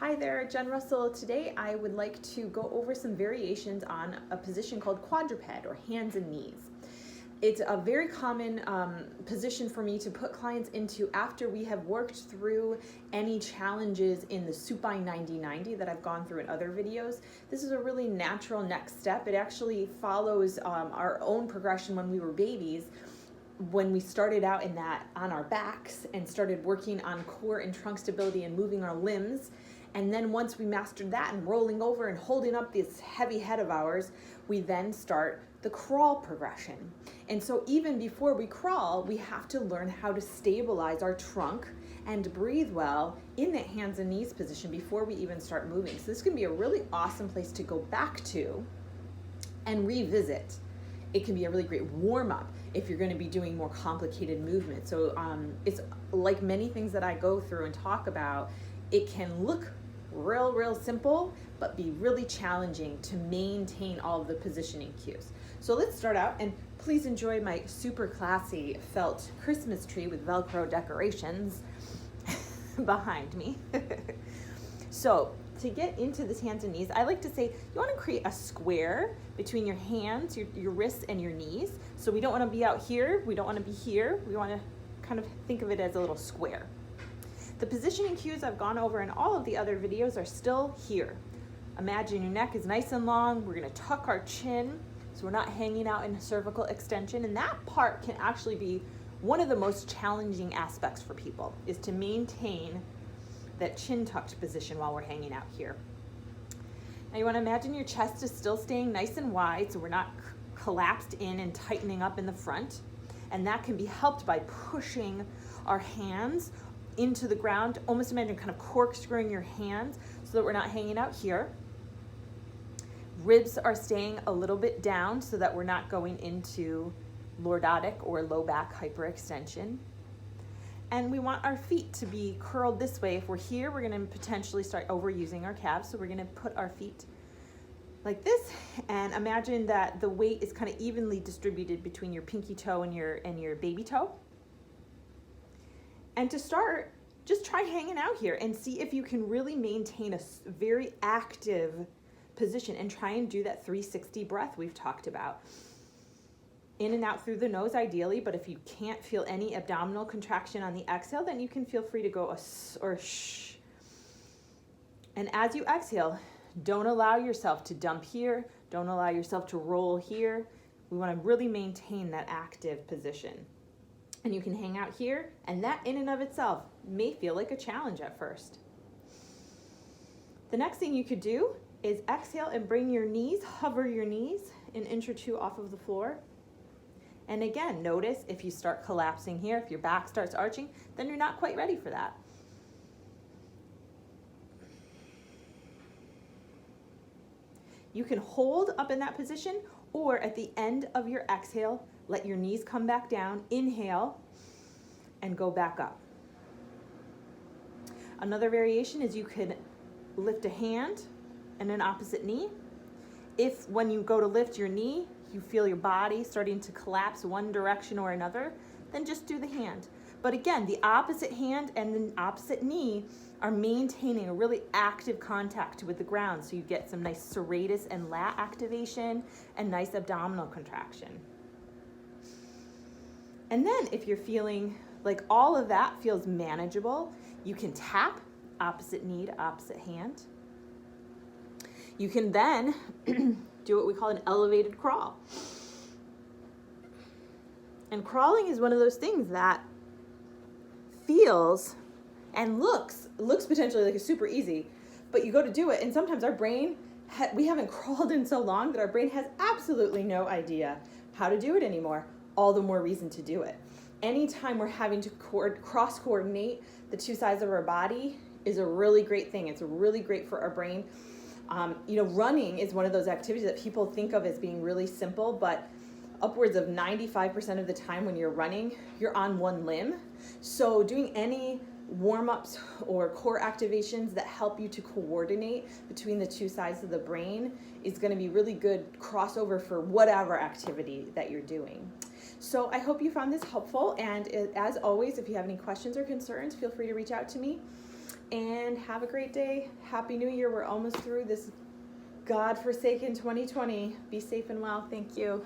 Hi there, Jen Russell. Today I would like to go over some variations on a position called quadruped or hands and knees. It's a very common position for me to put clients into after we have worked through any challenges in the supine 90-90 that I've gone through in other videos. This is a really natural next step. It actually follows our own progression when we were babies, when we started out in that on our backs and started working on core and trunk stability and moving our limbs. And then once we mastered that and rolling over and holding up this heavy head of ours, we then start the crawl progression. And so even before we crawl, we have to learn how to stabilize our trunk and breathe well in that hands and knees position before we even start moving. So this can be a really awesome place to go back to and revisit. It can be a really great warm-up if you're going to be doing more complicated movements. So it's like many things that I go through and talk about, it can look real simple, but be really challenging to maintain all of the positioning cues. So let's start out, and please enjoy my super classy felt Christmas tree with Velcro decorations behind me. So to get into this hands and knees, I like to say you want to create a square between your hands, your wrists, and your knees. So we don't want to be out here, we don't want to be here, we want to kind of think of it as a little square. The positioning cues I've gone over in all of the other videos are still here. Imagine your neck is nice and long. We're going to tuck our chin so we're not hanging out in a cervical extension. And that part can actually be one of the most challenging aspects for people, is to maintain that chin tucked position while we're hanging out here. Now you want to imagine your chest is still staying nice and wide so we're not collapsed in and tightening up in the front. And that can be helped by pushing our hands into the ground. Almost imagine kind of corkscrewing your hands so that we're not hanging out here. Ribs are staying a little bit down so that we're not going into lordotic or low back hyperextension. And we want our feet to be curled this way. If we're here, we're going to potentially start overusing our calves. So we're going to put our feet like this, and imagine that the weight is kind of evenly distributed between your pinky toe and your baby toe. And to start, just try hanging out here and see if you can really maintain a very active position and try and do that 360 breath we've talked about. In and out through the nose ideally, but if you can't feel any abdominal contraction on the exhale, then you can feel free to go a s or a shh. And as you exhale, don't allow yourself to dump here. Don't allow yourself to roll here. We want to really maintain that active position. And you can hang out here, and that in and of itself may feel like a challenge at first. The next thing you could do is exhale and bring your knees, hover your knees an inch or two off of the floor. And again, notice if you start collapsing here, if your back starts arching, then you're not quite ready for that. You can hold up in that position, or at the end of your exhale, let your knees come back down, inhale, and go back up. Another variation is you could lift a hand and an opposite knee. If when you go to lift your knee, you feel your body starting to collapse one direction or another, then just do the hand. But again, the opposite hand and the opposite knee are maintaining a really active contact with the ground, so you get some nice serratus and lat activation and nice abdominal contraction. And then if you're feeling like all of that feels manageable, you can tap opposite knee to opposite hand. You can then do what we call an elevated crawl. And crawling is one of those things that feels and looks potentially like it's super easy, but you go to do it, and sometimes our brain, we haven't crawled in so long that our brain has absolutely no idea how to do it anymore. All the more reason to do it. Anytime we're having to cross-coordinate the two sides of our body is a really great thing. It's really great for our brain. Running is one of those activities that people think of as being really simple, but upwards of 95% of the time when you're running, you're on one limb. So doing any warm-ups or core activations that help you to coordinate between the two sides of the brain is going to be really good crossover for whatever activity that you're doing. So I hope you found this helpful, and as always, if you have any questions or concerns, feel free to reach out to me. and have a great day. Happy New Year. We're almost through this God-forsaken 2020. Be safe and well. Thank you.